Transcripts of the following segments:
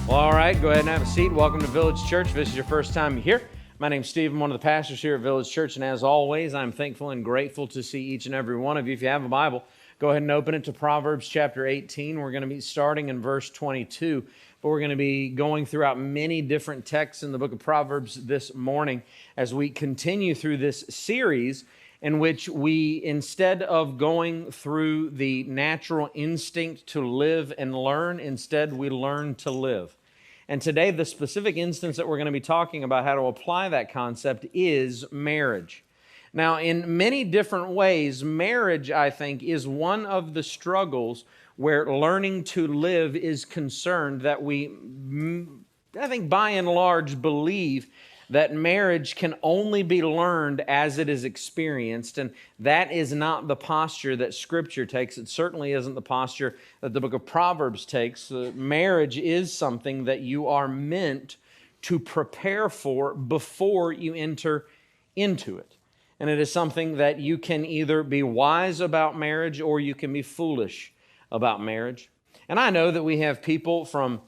Well, all right, go ahead and have a seat. Welcome to Village Church. If this is your first time here, my name's Steve. I'm one of the pastors here at Village Church, and as always, I'm thankful and grateful to see each and every one of you. If you have a Bible, go ahead and open it to Proverbs chapter 18. We're going to be starting in verse 22, but we're going to be going throughout many different texts in the book of Proverbs this morning as we continue through this series in which we, instead of going through the natural instinct to live and learn, instead we learn to live. And today, the specific instance that we're going to be talking about how to apply that concept is marriage. Now, in many different ways, marriage, I think, is one of the struggles where learning to live is concerned that we, I think, by and large, believe that marriage can only be learned as it is experienced, and that is not the posture that Scripture takes. It certainly isn't the posture that the book of Proverbs takes. Marriage is something that you are meant to prepare for before you enter into it. And it is something that you can either be wise about marriage or you can be foolish about marriage. And I know that we have people from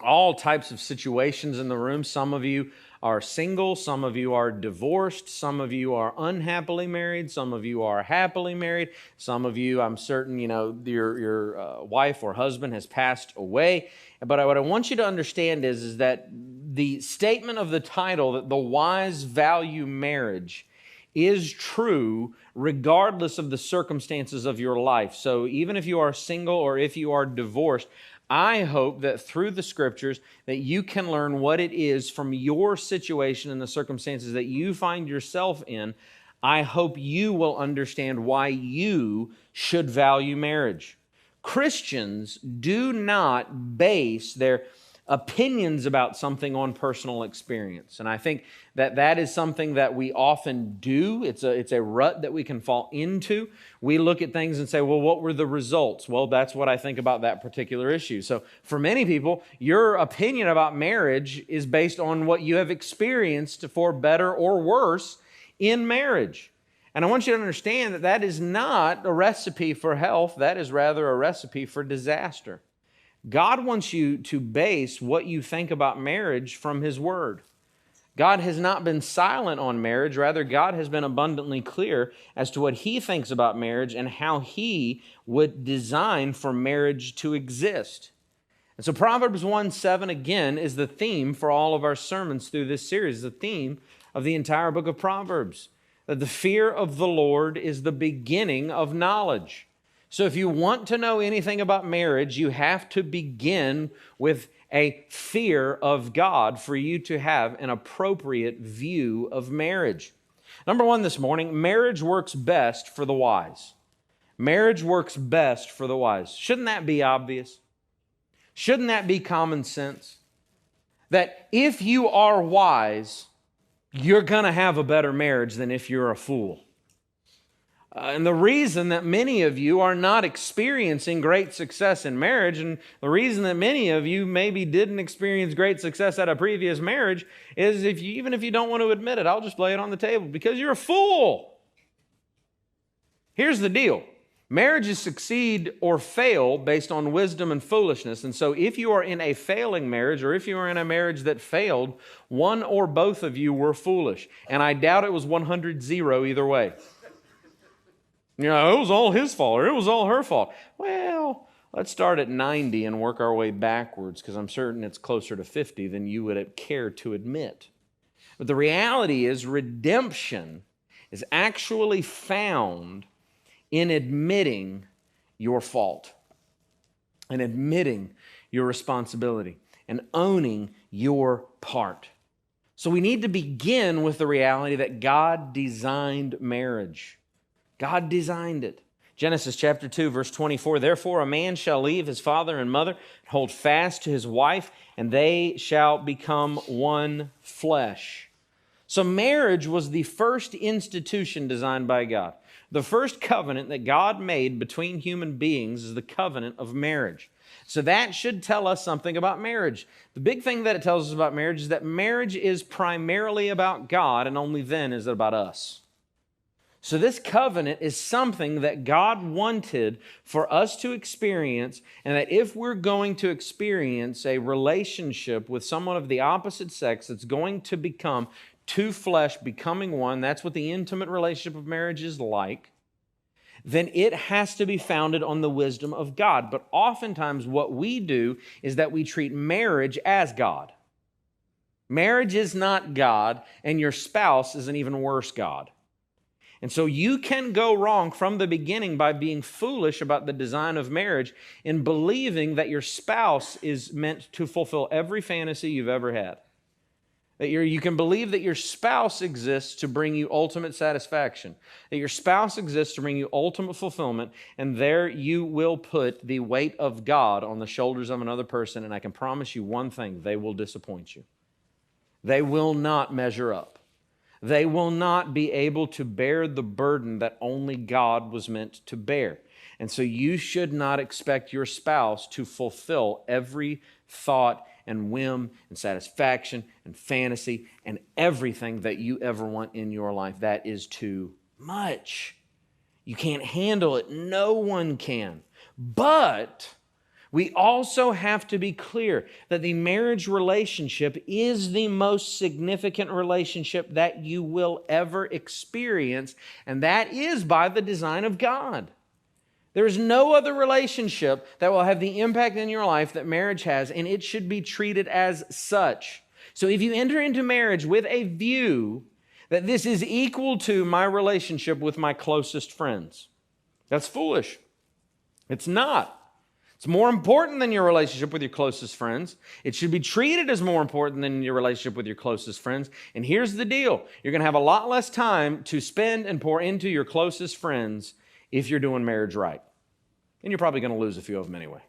all types of situations in the room. Some of you are single, some of you are divorced, some of you are unhappily married, some of you are happily married, some of you, I'm certain, your wife or husband has passed away. But what I want you to understand is that the statement of the title, that the wise value marriage, is true regardless of the circumstances of your life. So even if you are single or if you are divorced, I hope that through the Scriptures that you can learn what it is from your situation and the circumstances that you find yourself in. I hope you will understand why you should value marriage. Christians do not base their opinions about something on personal experience. And I think that that is something that we often do. It's a rut that we can fall into. We look at things and say, well, what were the results? Well, that's what I think about that particular issue. So for many people, your opinion about marriage is based on what you have experienced for better or worse in marriage. And I want you to understand that that is not a recipe for health. That is rather a recipe for disaster. God wants you to base what you think about marriage from His Word. God has not been silent on marriage. Rather, God has been abundantly clear as to what He thinks about marriage and how He would design for marriage to exist. And so Proverbs 1:7 again is the theme for all of our sermons through this series, the theme of the entire book of Proverbs. That the fear of the Lord is the beginning of knowledge. So if you want to know anything about marriage, you have to begin with a fear of God for you to have an appropriate view of marriage. Number one this morning, marriage works best for the wise. Marriage works best for the wise. Shouldn't that be obvious? Shouldn't that be common sense? That if you are wise, you're going to have a better marriage than if you're a fool. And the reason that many of you are not experiencing great success in marriage, and the reason that many of you maybe didn't experience great success at a previous marriage, is even if you don't want to admit it, I'll just lay it on the table, because you're a fool. Here's the deal. Marriages succeed or fail based on wisdom and foolishness. And so if you are in a failing marriage, or if you are in a marriage that failed, one or both of you were foolish. And I doubt it was 100-0 either way. It was all his fault, or it was all her fault. Well, let's start at 90 and work our way backwards, because I'm certain it's closer to 50 than you would care to admit. But the reality is, redemption is actually found in admitting your fault, and admitting your responsibility, and owning your part. So we need to begin with the reality that God designed marriage. God designed it. Genesis chapter 2, verse 24, therefore a man shall leave his father and mother, and hold fast to his wife, and they shall become one flesh. So marriage was the first institution designed by God. The first covenant that God made between human beings is the covenant of marriage. So that should tell us something about marriage. The big thing that it tells us about marriage is that marriage is primarily about God, and only then is it about us. So this covenant is something that God wanted for us to experience, and that if we're going to experience a relationship with someone of the opposite sex that's going to become two flesh becoming one, that's what the intimate relationship of marriage is like, then it has to be founded on the wisdom of God. But oftentimes what we do is that we treat marriage as God. Marriage is not God, and your spouse is an even worse God. And so you can go wrong from the beginning by being foolish about the design of marriage in believing that your spouse is meant to fulfill every fantasy you've ever had. That you can believe that your spouse exists to bring you ultimate satisfaction, that your spouse exists to bring you ultimate fulfillment, and there you will put the weight of God on the shoulders of another person, and I can promise you one thing, they will disappoint you. They will not measure up. They will not be able to bear the burden that only God was meant to bear. And so you should not expect your spouse to fulfill every thought and whim and satisfaction and fantasy and everything that you ever want in your life. That is too much. You can't handle it. No one can. But we also have to be clear that the marriage relationship is the most significant relationship that you will ever experience, and that is by the design of God. There is no other relationship that will have the impact in your life that marriage has, and it should be treated as such. So if you enter into marriage with a view that this is equal to my relationship with my closest friends, that's foolish. It's not. It's more important than your relationship with your closest friends. It should be treated as more important than your relationship with your closest friends. And here's the deal. You're going to have a lot less time to spend and pour into your closest friends if you're doing marriage right. And you're probably going to lose a few of them anyway.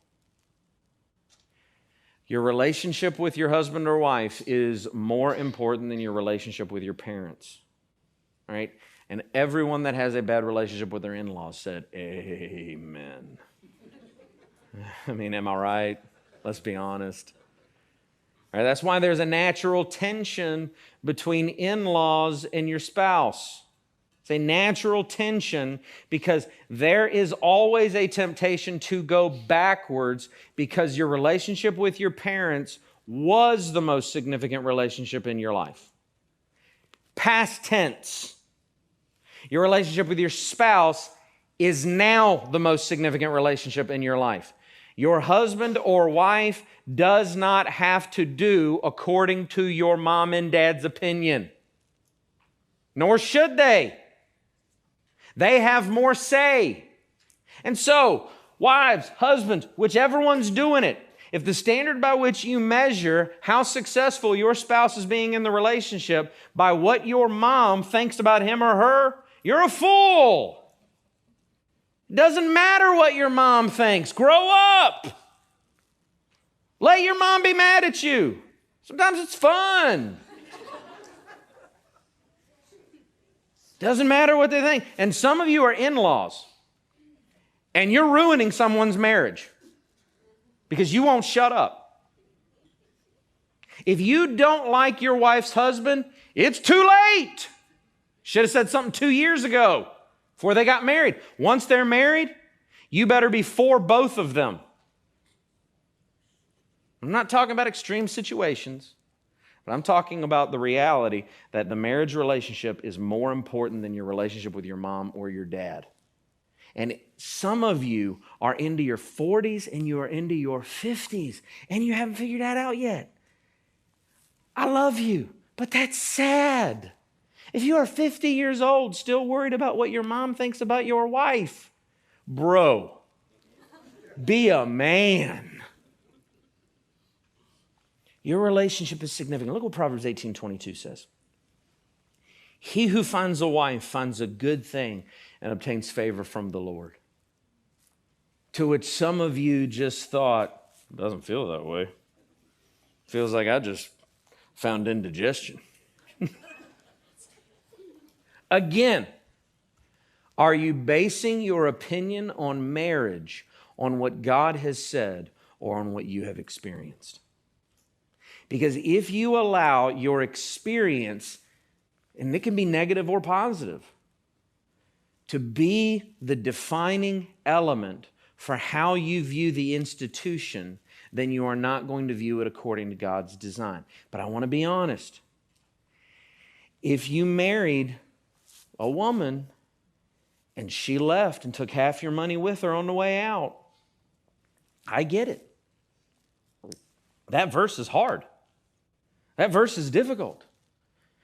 Your relationship with your husband or wife is more important than your relationship with your parents. All right? And everyone that has a bad relationship with their in-laws said, amen. I mean, am I right? Let's be honest. All right, that's why there's a natural tension between in-laws and your spouse. It's a natural tension because there is always a temptation to go backwards because your relationship with your parents was the most significant relationship in your life. Past tense. Your relationship with your spouse is now the most significant relationship in your life. Your husband or wife does not have to do according to your mom and dad's opinion. Nor should they. They have more say. And so, wives, husbands, whichever one's doing it, if the standard by which you measure how successful your spouse is being in the relationship by what your mom thinks about him or her, you're a fool. Doesn't matter what your mom thinks. Grow up. Let your mom be mad at you. Sometimes it's fun. Doesn't matter what they think. And some of you are in-laws, and you're ruining someone's marriage because you won't shut up. If you don't like your wife's husband, it's too late. Should have said something 2 years ago. Before they got married. Once they're married, you better be for both of them. I'm not talking about extreme situations, but I'm talking about the reality that the marriage relationship is more important than your relationship with your mom or your dad. And some of you are into your 40s and you are into your 50s and you haven't figured that out yet. I love you, but that's sad. If you are 50 years old, still worried about what your mom thinks about your wife, bro, be a man. Your relationship is significant. Look what Proverbs 18:22 says. He who finds a wife finds a good thing and obtains favor from the Lord. To which some of you just thought, it doesn't feel that way. Feels like I just found indigestion. Again, are you basing your opinion on marriage on what God has said or on what you have experienced? Because if you allow your experience, and it can be negative or positive, to be the defining element for how you view the institution, then you are not going to view it according to God's design. But I want to be honest. If you married a woman and she left and took half your money with her on the way out, I get it. That verse is hard. That verse is difficult.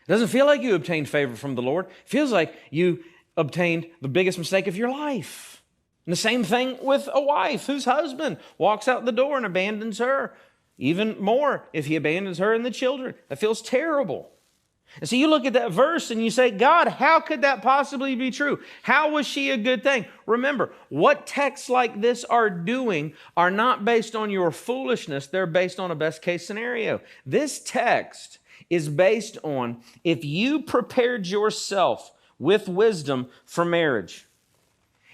It doesn't feel like you obtained favor from the Lord. It feels like you obtained the biggest mistake of your life. And the same thing with a wife whose husband walks out the door and abandons her. Even more if he abandons her and the children. That feels terrible. And so you look at that verse and you say, God, how could that possibly be true? How was she a good thing? Remember, what texts like this are doing are not based on your foolishness. They're based on a best case scenario. This text is based on if you prepared yourself with wisdom for marriage.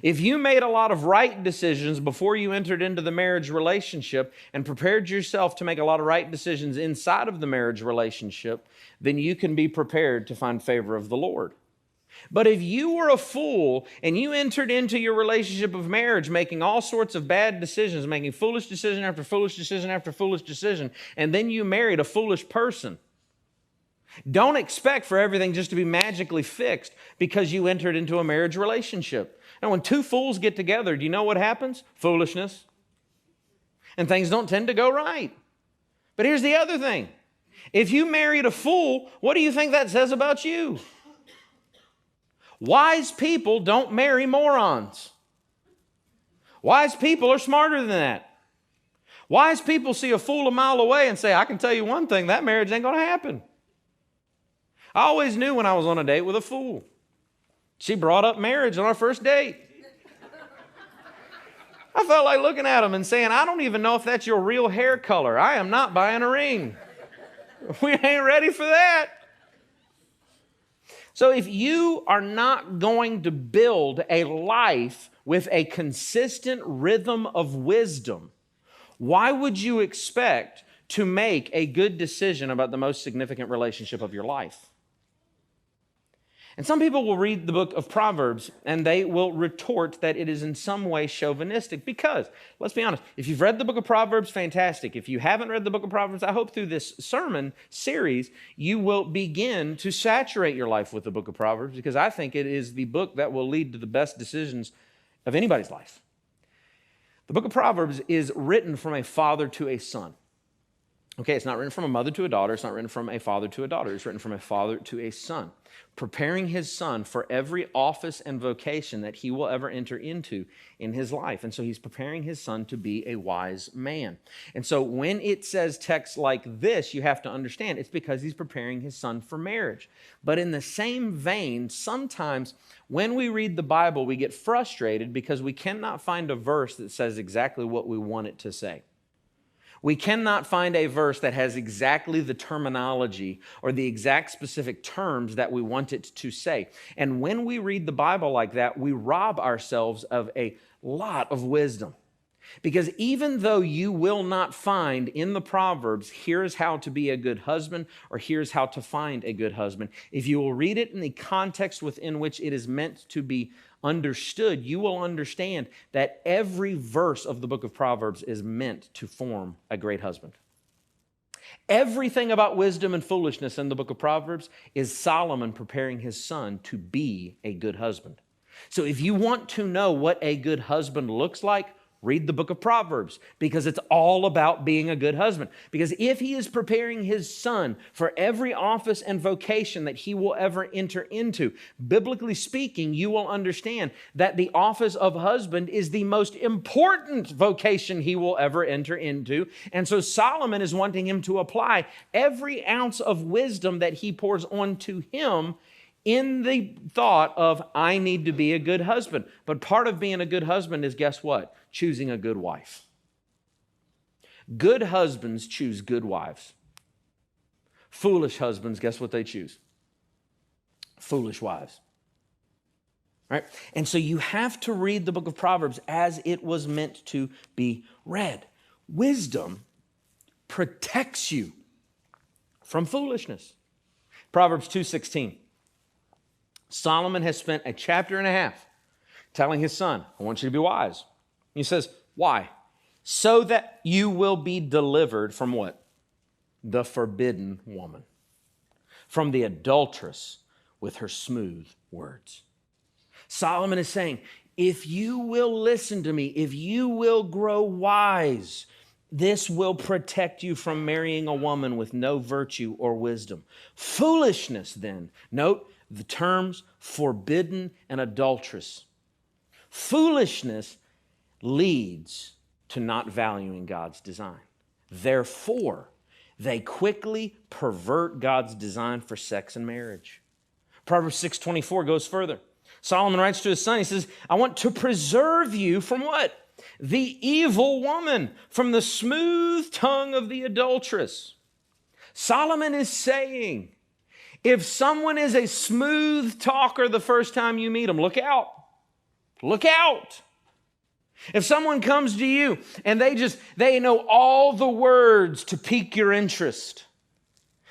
If you made a lot of right decisions before you entered into the marriage relationship and prepared yourself to make a lot of right decisions inside of the marriage relationship, then you can be prepared to find favor of the Lord. But if you were a fool and you entered into your relationship of marriage making all sorts of bad decisions, making foolish decision after foolish decision after foolish decision, and then you married a foolish person, don't expect for everything just to be magically fixed because you entered into a marriage relationship. Now, when two fools get together, do you know what happens? Foolishness. And things don't tend to go right. But here's the other thing. If you married a fool, what do you think that says about you? Wise people don't marry morons. Wise people are smarter than that. Wise people see a fool a mile away and say, I can tell you one thing, that marriage ain't going to happen. I always knew when I was on a date with a fool. She brought up marriage on our first date. I felt like looking at him and saying, I don't even know if that's your real hair color. I am not buying a ring. We ain't ready for that. So if you are not going to build a life with a consistent rhythm of wisdom, why would you expect to make a good decision about the most significant relationship of your life? And some people will read the book of Proverbs and they will retort that it is in some way chauvinistic because, let's be honest, if you've read the book of Proverbs, fantastic. If you haven't read the book of Proverbs, I hope through this sermon series, you will begin to saturate your life with the book of Proverbs because I think it is the book that will lead to the best decisions of anybody's life. The book of Proverbs is written from a father to a son. Okay, it's not written from a mother to a daughter. It's not written from a father to a daughter. It's written from a father to a son, preparing his son for every office and vocation that he will ever enter into in his life. And so he's preparing his son to be a wise man. And so when it says texts like this, you have to understand it's because he's preparing his son for marriage. But in the same vein, sometimes when we read the Bible, we get frustrated because we cannot find a verse that says exactly what we want it to say. We cannot find a verse that has exactly the terminology or the exact specific terms that we want it to say. And when we read the Bible like that, we rob ourselves of a lot of wisdom. Because even though you will not find in the Proverbs, here's how to be a good husband or here's how to find a good husband, if you will read it in the context within which it is meant to be understood, you will understand that every verse of the book of Proverbs is meant to form a great husband. Everything about wisdom and foolishness in the book of Proverbs is Solomon preparing his son to be a good husband. So if you want to know what a good husband looks like, read the book of Proverbs because it's all about being a good husband. Because if he is preparing his son for every office and vocation that he will ever enter into, biblically speaking, you will understand that the office of husband is the most important vocation he will ever enter into. And so Solomon is wanting him to apply every ounce of wisdom that he pours onto him in the thought of, I need to be a good husband. But part of being a good husband is, guess what? Choosing a good wife. Good husbands choose good wives. Foolish husbands, guess what they choose? Foolish wives. Right? And so you have to read the book of Proverbs as it was meant to be read. Wisdom protects you from foolishness. Proverbs 2:16. Solomon has spent a chapter and a half telling his son, I want you to be wise. He says, why? So that you will be delivered from what? The forbidden woman, from the adulteress with her smooth words. Solomon is saying, if you will listen to me, if you will grow wise, this will protect you from marrying a woman with no virtue or wisdom. Foolishness, then, note the terms forbidden and adulteress. Foolishness leads to not valuing God's design. Therefore, they quickly pervert God's design for sex and marriage. Proverbs 6:24 goes further. Solomon writes to his son, he says, I want to preserve you from what? The evil woman, from the smooth tongue of the adulteress. Solomon is saying, if someone is a smooth talker the first time you meet them, look out. Look out. If someone comes to you and they know all the words to pique your interest.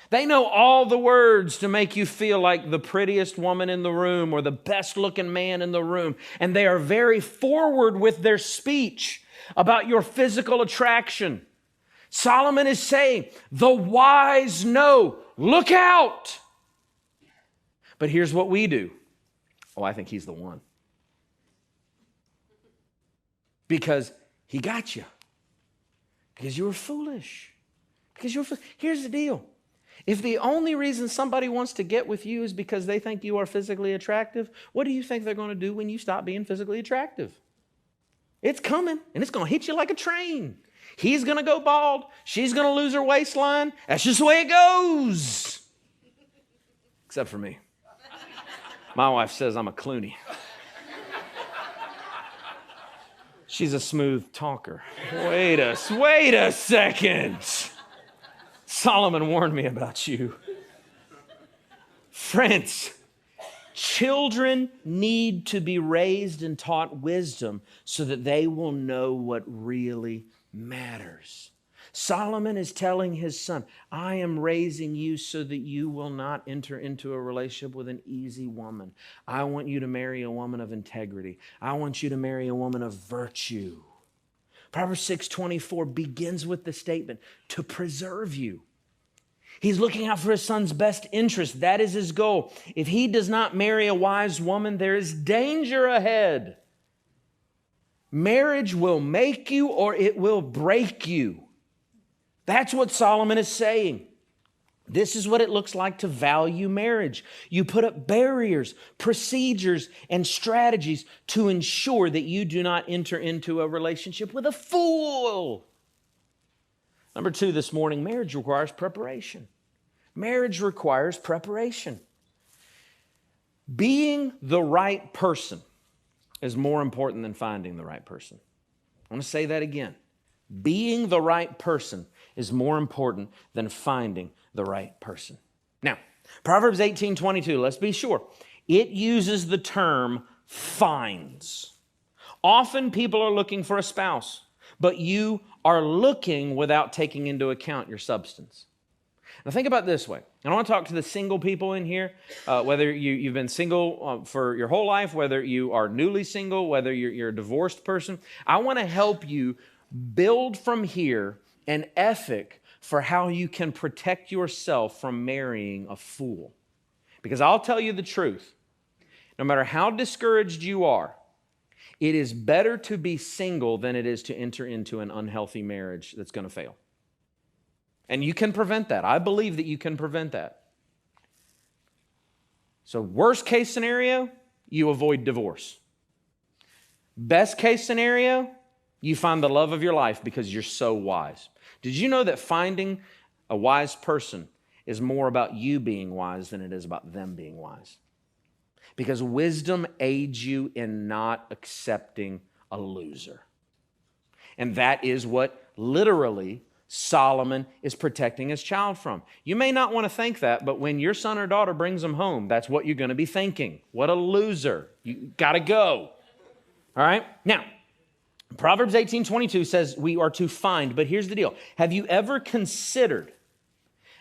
They know all the words to make you feel like the prettiest woman in the room or the best looking man in the room. And they are very forward with their speech about your physical attraction. Solomon is saying, the wise know, look out. But here's what we do. Oh, I think he's the one. Because he got you. Because you were foolish. Here's the deal. If the only reason somebody wants to get with you is because they think you are physically attractive, what do you think they're going to do when you stop being physically attractive? It's coming, and it's going to hit you like a train. He's going to go bald. She's going to lose her waistline. That's just the way it goes. Except for me. My wife says I'm a Clooney. She's a smooth talker. Wait a second. Solomon warned me about you. Friends, children need to be raised and taught wisdom so that they will know what really matters. Solomon is telling his son, I am raising you so that you will not enter into a relationship with an easy woman. I want you to marry a woman of integrity. I want you to marry a woman of virtue. Proverbs 6:24 begins with the statement, to preserve you. He's looking out for his son's best interest. That is his goal. If he does not marry a wise woman, there is danger ahead. Marriage will make you or it will break you. That's what Solomon is saying. This is what it looks like to value marriage. You put up barriers, procedures, and strategies to ensure that you do not enter into a relationship with a fool. Number 2 this morning, marriage requires preparation. Marriage requires preparation. Being the right person is more important than finding the right person. I want to say that again. Being the right person is more important than finding the right person. Now, Proverbs 18:22, let's be sure. It uses the term finds. Often people are looking for a spouse, but you are looking without taking into account your substance. Now think about it this way. And I want to talk to the single people in here, whether you've been single for your whole life, whether you are newly single, whether you're a divorced person. I want to help you build from here an ethic for how you can protect yourself from marrying a fool. Because I'll tell you the truth. No matter how discouraged you are, it is better to be single than it is to enter into an unhealthy marriage that's going to fail. And you can prevent that. I believe that you can prevent that. So worst case scenario, you avoid divorce. Best case scenario, you find the love of your life because you're so wise. Did you know that finding a wise person is more about you being wise than it is about them being wise? Because wisdom aids you in not accepting a loser. And that is what literally Solomon is protecting his child from. You may not want to think that, but when your son or daughter brings them home, that's what you're going to be thinking. What a loser. You got to go. All right? Now, Proverbs 18:22 says we are to find, but here's the deal. Have you ever considered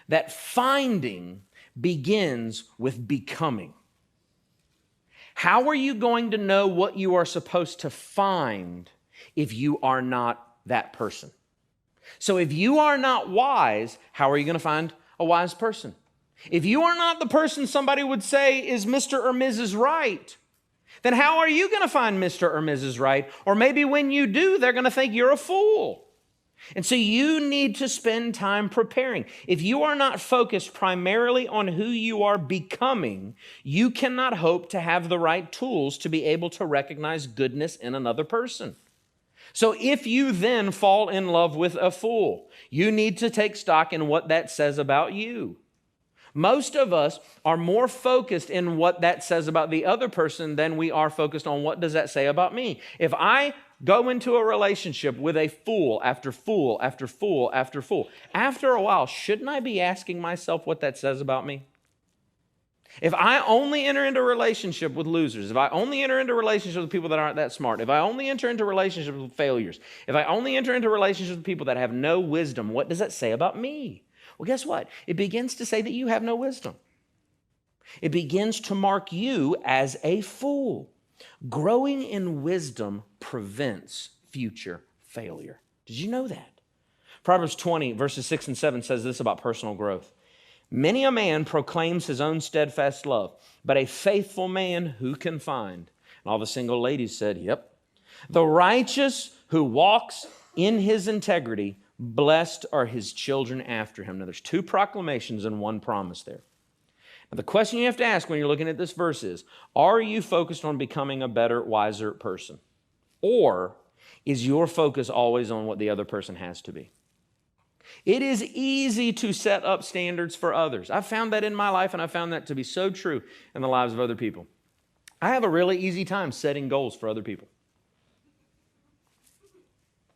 that finding begins with becoming? How are you going to know what you are supposed to find if you are not that person? So if you are not wise, how are you going to find a wise person? If you are not the person somebody would say is Mr. or Mrs. Right, then how are you going to find Mr. or Mrs. Right? Or maybe when you do, they're going to think you're a fool. And so you need to spend time preparing. If you are not focused primarily on who you are becoming, you cannot hope to have the right tools to be able to recognize goodness in another person. So if you then fall in love with a fool, you need to take stock in what that says about you. Most of us are more focused in what that says about the other person than we are focused on what does that say about me. If I go into a relationship with a fool after fool after fool after fool, after a while, shouldn't I be asking myself what that says about me? If I only enter into a relationship with losers, if I only enter into relationships with people that aren't that smart, if I only enter into relationships with failures, if I only enter into relationships with people that have no wisdom, what does that say about me? Well, guess what? It begins to say that you have no wisdom. It begins to mark you as a fool. Growing in wisdom prevents future failure. Did you know that? Proverbs 20, verses 6 and 7 says this about personal growth. Many a man proclaims his own steadfast love, but a faithful man who can find? And all the single ladies said, yep. The righteous who walks in his integrity, blessed are his children after him. Now there's two proclamations and one promise there. Now the question you have to ask when you're looking at this verse is, are you focused on becoming a better, wiser person? Or is your focus always on what the other person has to be? It is easy to set up standards for others. I've found that in my life, and I found that to be so true in the lives of other people. I have a really easy time setting goals for other people.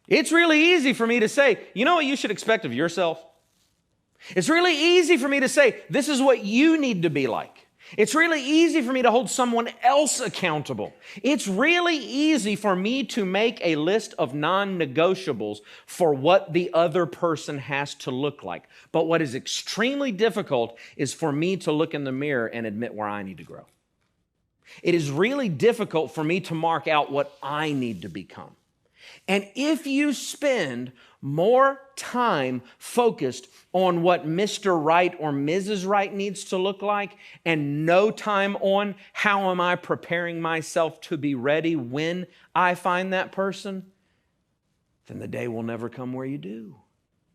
It's really easy for me to say, you know what you should expect of yourself? It's really easy for me to say, this is what you need to be like. It's really easy for me to hold someone else accountable. It's really easy for me to make a list of non-negotiables for what the other person has to look like. But what is extremely difficult is for me to look in the mirror and admit where I need to grow. It is really difficult for me to mark out what I need to become. And if you spend more time focused on what Mr. Right or Mrs. Right needs to look like and no time on how am I preparing myself to be ready when I find that person, then the day will never come where you do.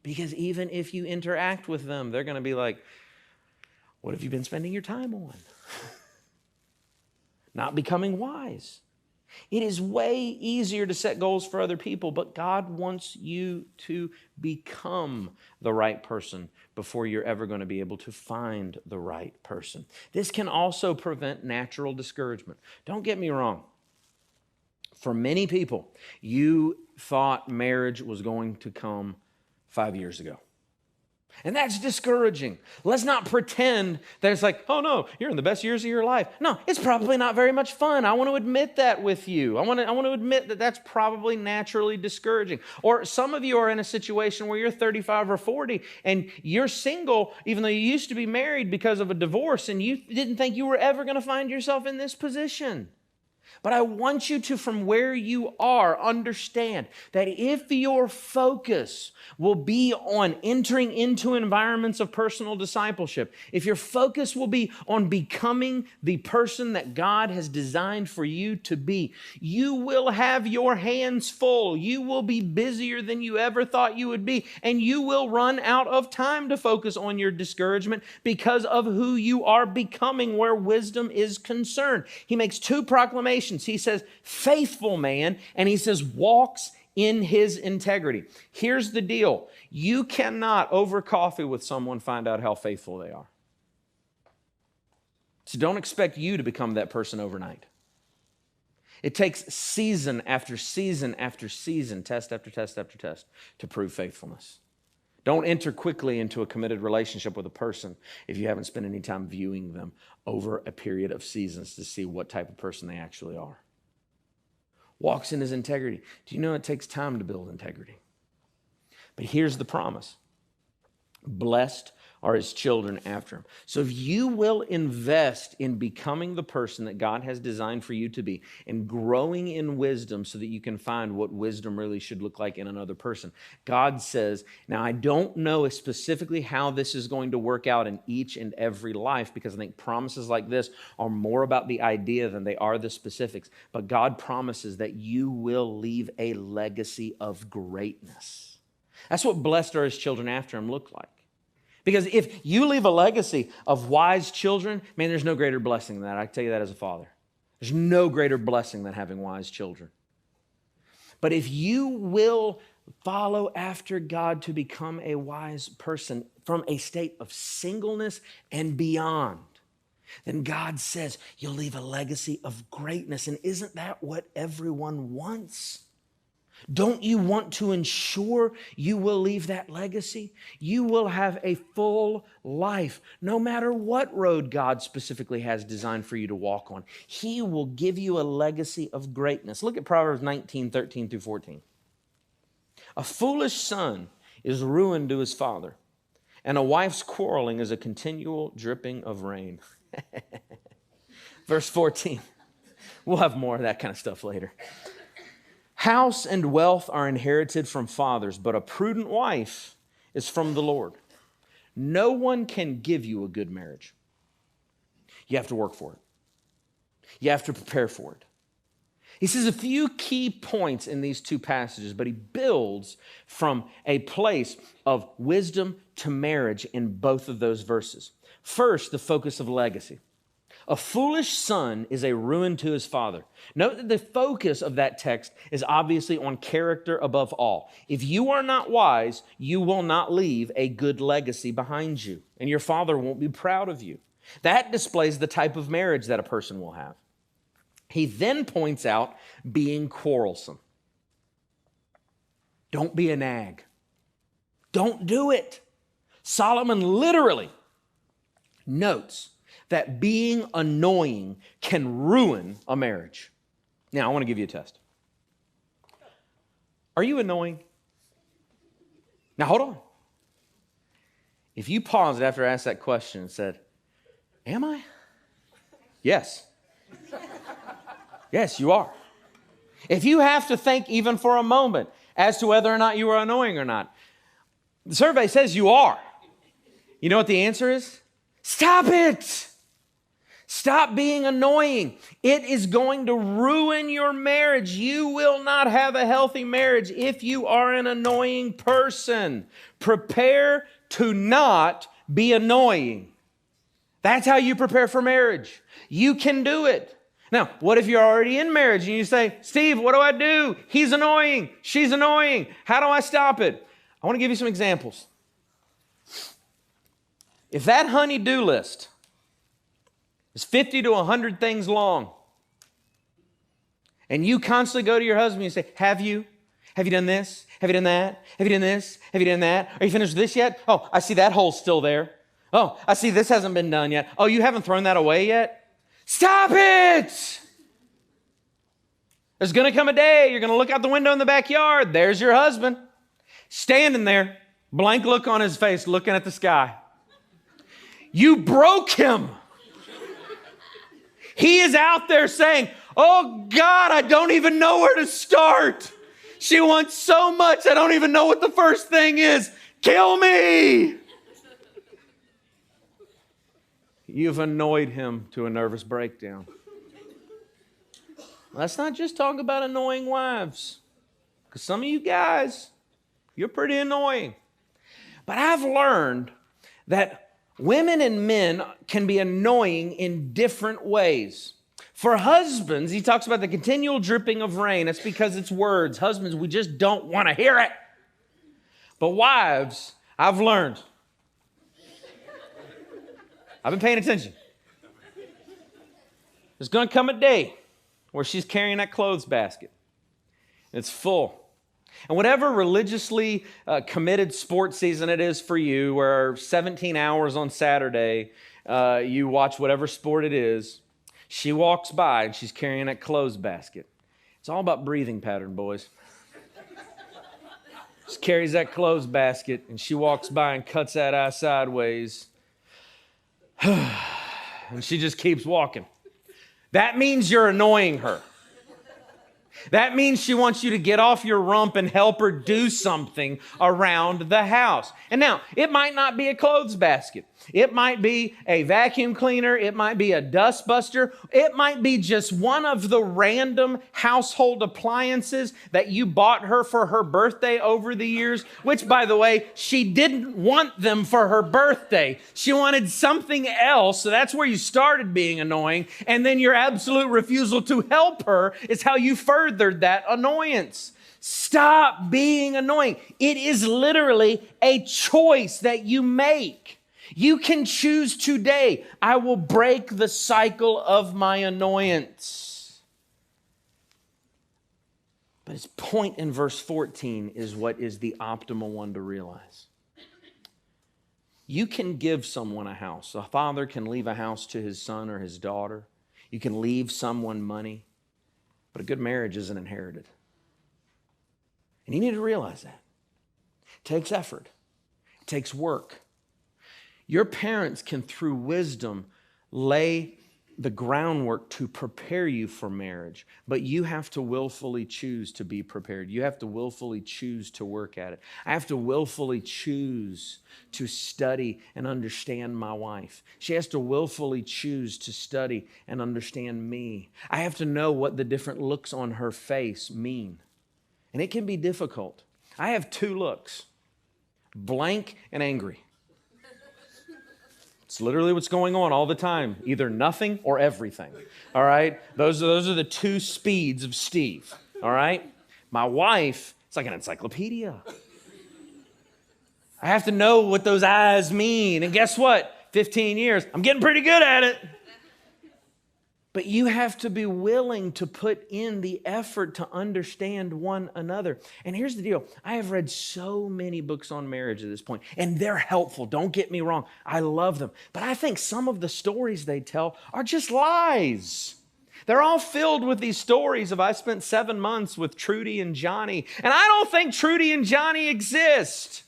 Because even if you interact with them, they're going to be like, what have you been spending your time on? Not becoming wise. It is way easier to set goals for other people, but God wants you to become the right person before you're ever going to be able to find the right person. This can also prevent natural discouragement. Don't get me wrong. For many people, you thought marriage was going to come 5 years ago. And that's discouraging. Let's not pretend that it's like, oh no, you're in the best years of your life. No, it's probably not very much fun. I want to admit that with you. I want to admit that that's probably naturally discouraging. Or some of you are in a situation where you're 35 or 40 and you're single, even though you used to be married because of a divorce, and you didn't think you were ever going to find yourself in this position. But I want you to, from where you are, understand that if your focus will be on entering into environments of personal discipleship, if your focus will be on becoming the person that God has designed for you to be, you will have your hands full. You will be busier than you ever thought you would be, and you will run out of time to focus on your discouragement because of who you are becoming where wisdom is concerned. He makes two proclamations. He says, faithful man, and he says, walks in his integrity. Here's the deal. You cannot, over coffee with someone, find out how faithful they are. So don't expect you to become that person overnight. It takes season after season after season, test after test after test, to prove faithfulness. Don't enter quickly into a committed relationship with a person if you haven't spent any time viewing them over a period of seasons to see what type of person they actually are. Walks in his integrity. Do you know it takes time to build integrity? But here's the promise. Blessed are his children after him. So if you will invest in becoming the person that God has designed for you to be and growing in wisdom so that you can find what wisdom really should look like in another person, God says, now I don't know specifically how this is going to work out in each and every life, because I think promises like this are more about the idea than they are the specifics. But God promises that you will leave a legacy of greatness. That's what blessed are his children after him look like. Because if you leave a legacy of wise children, man, there's no greater blessing than that. I can tell you that as a father. There's no greater blessing than having wise children. But if you will follow after God to become a wise person from a state of singleness and beyond, then God says you'll leave a legacy of greatness. And isn't that what everyone wants? Don't you want to ensure you will leave that legacy? You will have a full life, no matter what road God specifically has designed for you to walk on. He will give you a legacy of greatness. Look at Proverbs 19, 13 through 14. A foolish son is ruin to his father, and a wife's quarreling is a continual dripping of rain. Verse 14. We'll have more of that kind of stuff later. House and wealth are inherited from fathers, but a prudent wife is from the Lord. No one can give you a good marriage. You have to work for it. You have to prepare for it. He says a few key points in these two passages, but he builds from a place of wisdom to marriage in both of those verses. First, the focus of legacy. A foolish son is a ruin to his father. Note that the focus of that text is obviously on character above all. If you are not wise, you will not leave a good legacy behind you, and your father won't be proud of you. That displays the type of marriage that a person will have. He then points out being quarrelsome. Don't be a nag. Don't do it. Solomon literally notes that being annoying can ruin a marriage. Now, I want to give you a test. Are you annoying? Now, hold on. If you paused after I asked that question and said, am I? Yes. Yes, you are. If you have to think even for a moment as to whether or not you are annoying or not, the survey says you are. You know what the answer is? Stop it. Stop being annoying. It is going to ruin your marriage. You will not have a healthy marriage if you are an annoying person. Prepare to not be annoying. That's how you prepare for marriage. You can do it. Now, what if you're already in marriage and you say, Steve, what do I do? He's annoying. She's annoying. How do I stop it? I want to give you some examples. If that honey-do list is 50 to 100 things long, and you constantly go to your husband and say, have you? Have you done this? Have you done that? Have you done this? Have you done that? Are you finished with this yet? Oh, I see that hole's still there. Oh, I see this hasn't been done yet. Oh, you haven't thrown that away yet? Stop it! There's going to come a day you're going to look out the window in the backyard. There's your husband standing there, blank look on his face, looking at the sky. You broke him. He is out there saying, oh God, I don't even know where to start. She wants so much, I don't even know what the first thing is. Kill me. You've annoyed him to a nervous breakdown. Let's not just talk about annoying wives, because some of you guys, you're pretty annoying. But I've learned that women and men can be annoying in different ways. For husbands, he talks about the continual dripping of rain. It's because it's words. Husbands, we just don't want to hear it. But wives, I've learned. I've been paying attention. There's going to come a day where she's carrying that clothes basket. It's full. And whatever religiously committed sports season it is for you, where 17 hours on Saturday, you watch whatever sport it is, she walks by and she's carrying that clothes basket. It's all about breathing pattern, boys. She carries that clothes basket, and she walks by and cuts that eye sideways. And she just keeps walking. That means you're annoying her. That means she wants you to get off your rump and help her do something around the house. And now, it might not be a clothes basket. It might be a vacuum cleaner. It might be a dust buster. It might be just one of the random household appliances that you bought her for her birthday over the years, which, by the way, she didn't want them for her birthday. She wanted something else, so that's where you started being annoying, and then your absolute refusal to help her is how you furthered that annoyance. Stop being annoying. It is literally a choice that you make. You can choose today, I will break the cycle of my annoyance. But his point in verse 14 is what is the optimal one to realize. You can give someone a house. A father can leave a house to his son or his daughter. You can leave someone money. But a good marriage isn't inherited. And you need to realize that. It takes effort. It takes work. Your parents can, through wisdom, lay the groundwork to prepare you for marriage, but you have to willfully choose to be prepared. You have to willfully choose to work at it. I have to willfully choose to study and understand my wife. She has to willfully choose to study and understand me. I have to know what the different looks on her face mean. And it can be difficult. I have two looks, blank and angry. It's literally what's going on all the time, either nothing or everything, all right? Those are the two speeds of Steve, all right? My wife, it's like an encyclopedia. I have to know what those eyes mean, and guess what? 15 years, I'm getting pretty good at it. But you have to be willing to put in the effort to understand one another. And here's the deal. I have read so many books on marriage at this point, and they're helpful. Don't get me wrong. I love them. But I think some of the stories they tell are just lies. They're all filled with these stories of I spent 7 months with Trudy and Johnny, and I don't think Trudy and Johnny exist.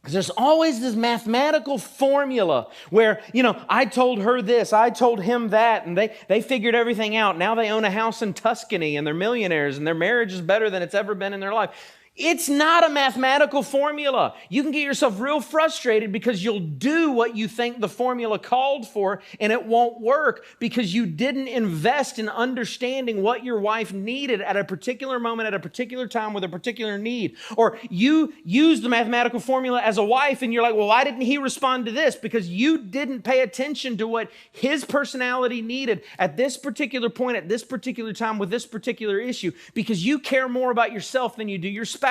Because there's always this mathematical formula where, I told her this, I told him that, and they figured everything out. Now they own a house in Tuscany, and they're millionaires, and their marriage is better than it's ever been in their life. It's not a mathematical formula. You can get yourself real frustrated because you'll do what you think the formula called for, and it won't work because you didn't invest in understanding what your wife needed at a particular moment, at a particular time, with a particular need. Or you use the mathematical formula as a wife, and you're like, well, why didn't he respond to this? Because you didn't pay attention to what his personality needed at this particular point, at this particular time, with this particular issue, because you care more about yourself than you do your spouse.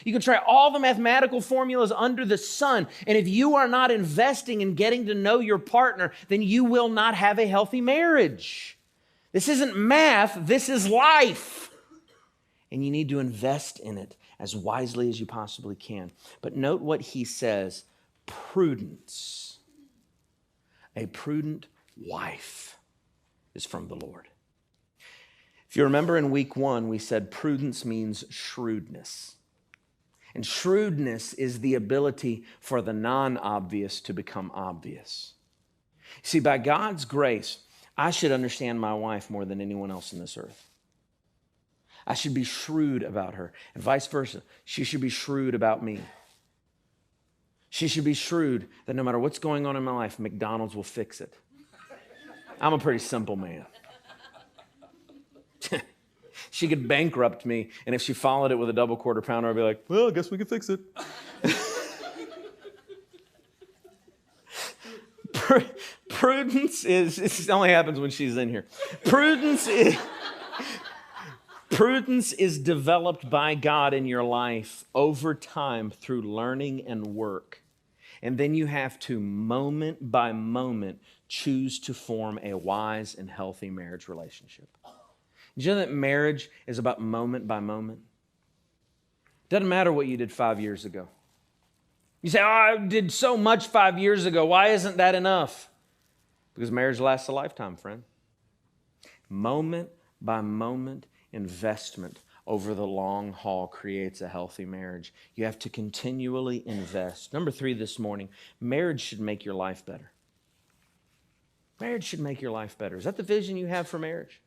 You can try all the mathematical formulas under the sun, and if you are not investing in getting to know your partner, then you will not have a healthy marriage. This isn't math, this is life. And you need to invest in it as wisely as you possibly can. But note what he says, prudence. A prudent wife is from the Lord. If you remember in week 1, we said prudence means shrewdness. And shrewdness is the ability for the non-obvious to become obvious. See, by God's grace, I should understand my wife more than anyone else on this earth. I should be shrewd about her, and vice versa. She should be shrewd about me. She should be shrewd that no matter what's going on in my life, McDonald's will fix it. I'm a pretty simple man. She could bankrupt me, and if she followed it with a double quarter pounder, I'd be like, well, I guess we could fix it. Prudence it only happens when she's in here. Prudence is developed by God in your life over time through learning and work. And then you have to, moment by moment, choose to form a wise and healthy marriage relationship. Did you know that marriage is about moment by moment? It doesn't matter what you did 5 years ago. You say, I did so much 5 years ago. Why isn't that enough? Because marriage lasts a lifetime, friend. Moment by moment investment over the long haul creates a healthy marriage. You have to continually invest. Number 3 this morning, marriage should make your life better. Marriage should make your life better. Is that the vision you have for marriage?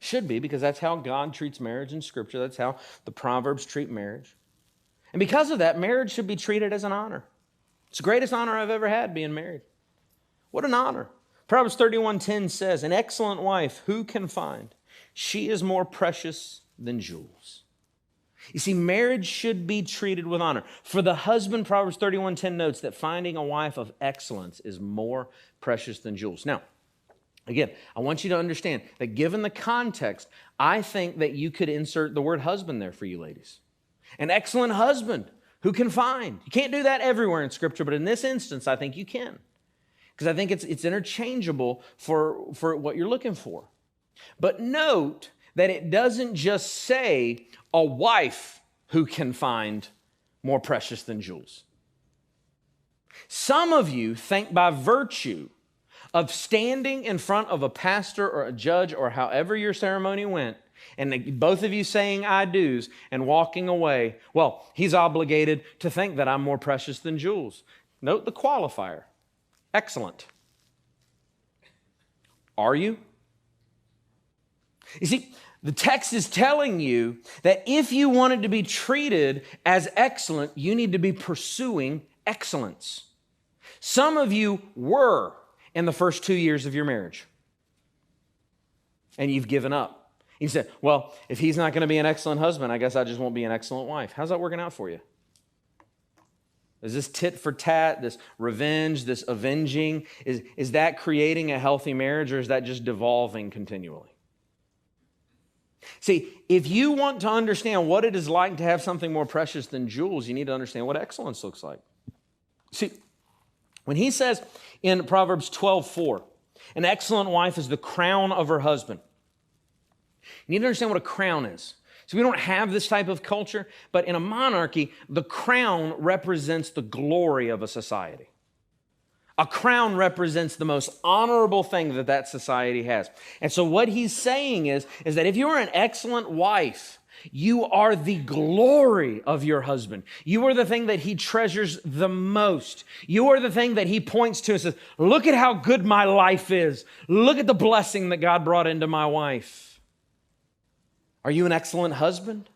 Should be, because that's how God treats marriage in Scripture. That's how the Proverbs treat marriage. And because of that, marriage should be treated as an honor. It's the greatest honor I've ever had, being married. What an honor. Proverbs 31:10 says, an excellent wife who can find? She is more precious than jewels. You see, marriage should be treated with honor. For the husband, Proverbs 31:10 notes that finding a wife of excellence is more precious than jewels. Now, again, I want you to understand that given the context, I think that you could insert the word husband there for you ladies. An excellent husband who can find. You can't do that everywhere in Scripture, but in this instance, I think you can. Because I think it's interchangeable for what you're looking for. But note that it doesn't just say a wife who can find more precious than jewels. Some of you think by virtue of standing in front of a pastor or a judge or however your ceremony went, and both of you saying I do's and walking away, well, he's obligated to think that I'm more precious than jewels. Note the qualifier. Excellent. Are you? You see, the text is telling you that if you wanted to be treated as excellent, you need to be pursuing excellence. Some of you were in the first 2 years of your marriage, and you've given up. You said, well, if he's not going to be an excellent husband, I guess I just won't be an excellent wife. How's that working out for you? Is this tit for tat, this revenge, this avenging, is that creating a healthy marriage, or is that just devolving continually? See, if you want to understand what it is like to have something more precious than jewels, you need to understand what excellence looks like. See, when he says in Proverbs 12:4, an excellent wife is the crown of her husband. You need to understand what a crown is. So we don't have this type of culture, but in a monarchy, the crown represents the glory of a society. A crown represents the most honorable thing that that society has. And so what he's saying is that if you're an excellent wife, you are the glory of your husband. You are the thing that he treasures the most. You are the thing that he points to and says, look at how good my life is. Look at the blessing that God brought into my wife. Are you an excellent husband?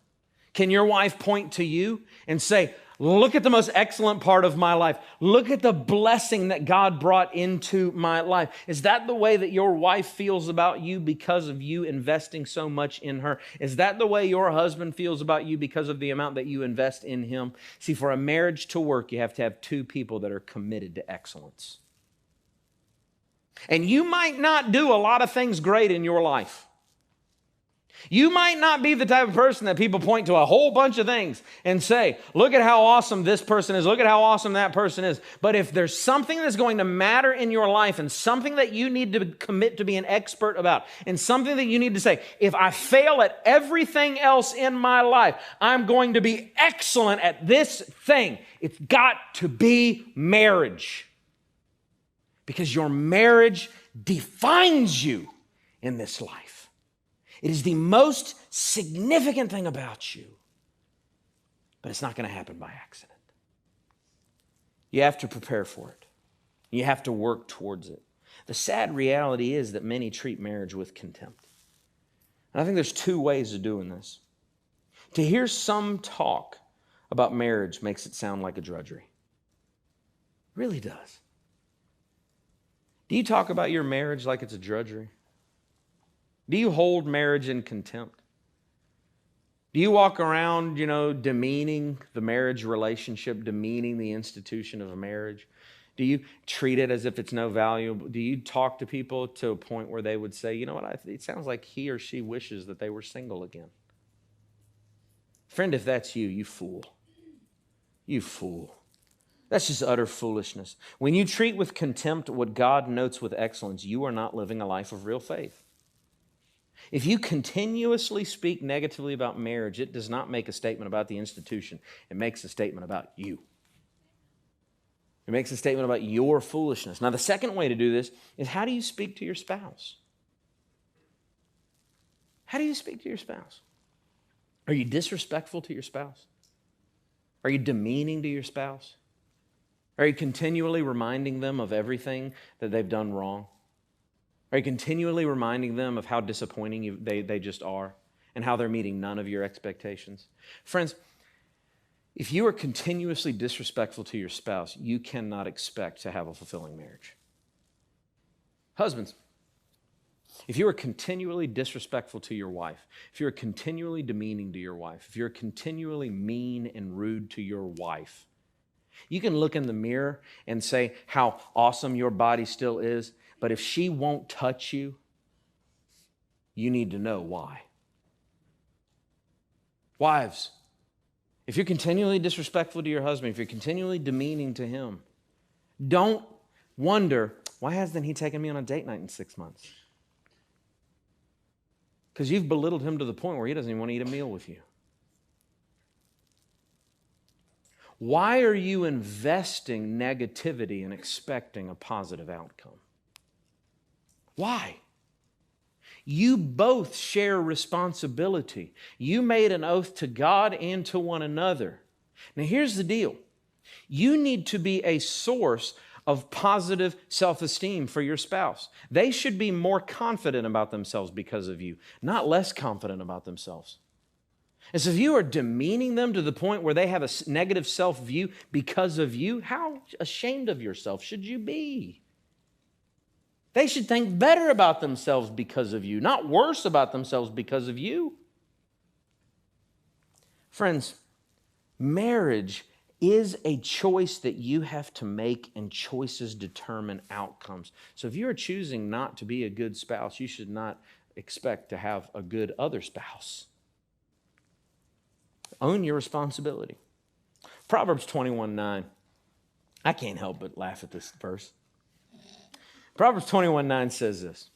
Can your wife point to you and say, look at the most excellent part of my life. Look at the blessing that God brought into my life. Is that the way that your wife feels about you because of you investing so much in her? Is that the way your husband feels about you because of the amount that you invest in him? See, for a marriage to work, you have to have two people that are committed to excellence. And you might not do a lot of things great in your life. You might not be the type of person that people point to a whole bunch of things and say, look at how awesome this person is, look at how awesome that person is. But if there's something that's going to matter in your life and something that you need to commit to be an expert about and something that you need to say, if I fail at everything else in my life, I'm going to be excellent at this thing. It's got to be marriage. Because your marriage defines you in this life. It is the most significant thing about you, but it's not going to happen by accident. You have to prepare for it. You have to work towards it. The sad reality is that many treat marriage with contempt. And I think there's two ways of doing this. To hear some talk about marriage makes it sound like a drudgery. It really does. Do you talk about your marriage like it's a drudgery? Do you hold marriage in contempt? Do you walk around, demeaning the marriage relationship, demeaning the institution of a marriage? Do you treat it as if it's no value? Do you talk to people to a point where they would say, you know what, it sounds like he or she wishes that they were single again? Friend, if that's you, you fool. You fool. That's just utter foolishness. When you treat with contempt what God notes with excellence, you are not living a life of real faith. If you continuously speak negatively about marriage, it does not make a statement about the institution. It makes a statement about you. It makes a statement about your foolishness. Now, the second way to do this is, how do you speak to your spouse? How do you speak to your spouse? Are you disrespectful to your spouse? Are you demeaning to your spouse? Are you continually reminding them of everything that they've done wrong? Are you continually reminding them of how disappointing they just are and how they're meeting none of your expectations? Friends, if you are continuously disrespectful to your spouse, you cannot expect to have a fulfilling marriage. Husbands, if you are continually disrespectful to your wife, if you're continually demeaning to your wife, if you're continually mean and rude to your wife, you can look in the mirror and say how awesome your body still is, but if she won't touch you, you need to know why. Wives, if you're continually disrespectful to your husband, if you're continually demeaning to him, don't wonder, why hasn't he taken me on a date night in 6 months? Because you've belittled him to the point where he doesn't even want to eat a meal with you. Why are you investing negativity and expecting a positive outcome? Why? You both share responsibility. You made an oath to God and to one another. Now here's the deal. You need to be a source of positive self-esteem for your spouse. They should be more confident about themselves because of you, not less confident about themselves. And so if you are demeaning them to the point where they have a negative self-view because of you, how ashamed of yourself should you be? They should think better about themselves because of you, not worse about themselves because of you. Friends, marriage is a choice that you have to make, and choices determine outcomes. So if you're choosing not to be a good spouse, you should not expect to have a good other spouse. Own your responsibility. Proverbs 21:9. I can't help but laugh at this verse. Proverbs 21:9 says this: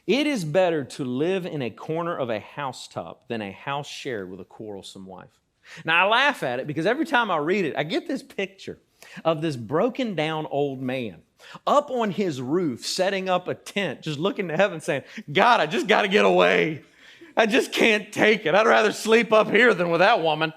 "It is better to live in a corner of a housetop than a house shared with a quarrelsome wife." Now, I laugh at it because every time I read it, I get this picture of this broken down old man up on his roof, setting up a tent, just looking to heaven saying, God, I just got to get away. I just can't take it. I'd rather sleep up here than with that woman.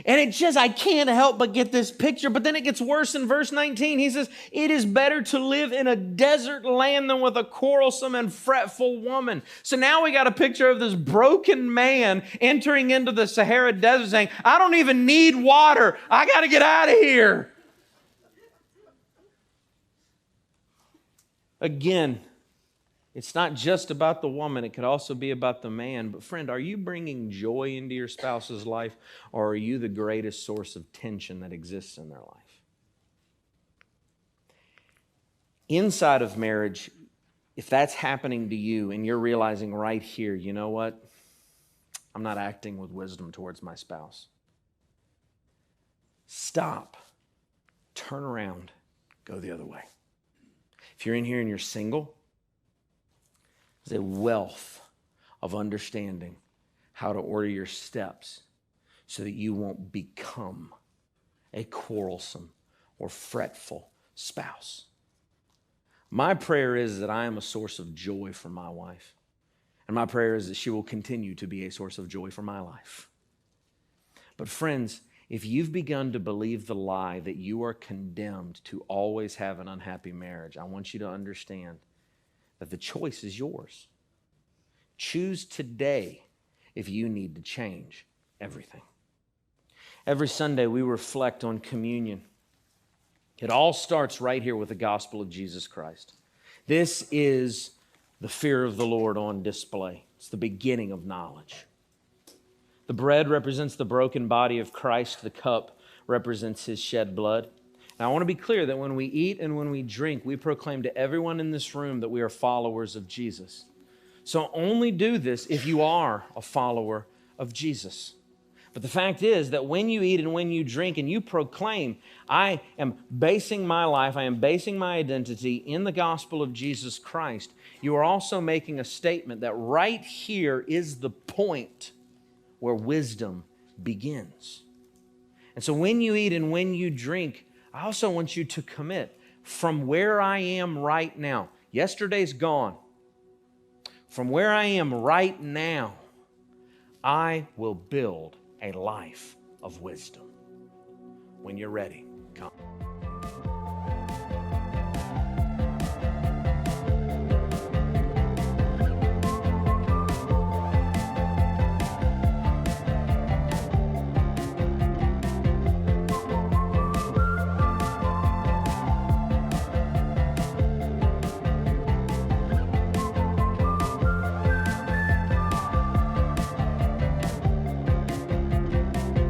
And I can't help but get this picture. But then it gets worse in verse 19. He says, it is better to live in a desert land than with a quarrelsome and fretful woman. So now we got a picture of this broken man entering into the Sahara Desert saying, I don't even need water. I got to get out of here. Again, it's not just about the woman. It could also be about the man. But friend, are you bringing joy into your spouse's life, or are you the greatest source of tension that exists in their life? Inside of marriage, if that's happening to you and you're realizing right here, you know what? I'm not acting with wisdom towards my spouse. Stop. Turn around. Go the other way. If you're in here and you're single, there's a wealth of understanding how to order your steps so that you won't become a quarrelsome or fretful spouse. My prayer is that I am a source of joy for my wife. And my prayer is that she will continue to be a source of joy for my life. But friends, if you've begun to believe the lie that you are condemned to always have an unhappy marriage, I want you to understand that the choice is yours. Choose today if you need to change everything. Every Sunday we reflect on communion. It all starts right here with the gospel of Jesus Christ. This is the fear of the Lord on display. It's the beginning of knowledge. The bread represents the broken body of Christ. The cup represents his shed blood. Now, I want to be clear that when we eat and when we drink, we proclaim to everyone in this room that we are followers of Jesus. So only do this if you are a follower of Jesus. But the fact is that when you eat and when you drink and you proclaim, I am basing my life, I am basing my identity in the gospel of Jesus Christ, you are also making a statement that right here is the point where wisdom begins. And so when you eat and when you drink, I also want you to commit from where I am right now. Yesterday's gone. From where I am right now, I will build a life of wisdom. When you're ready, come.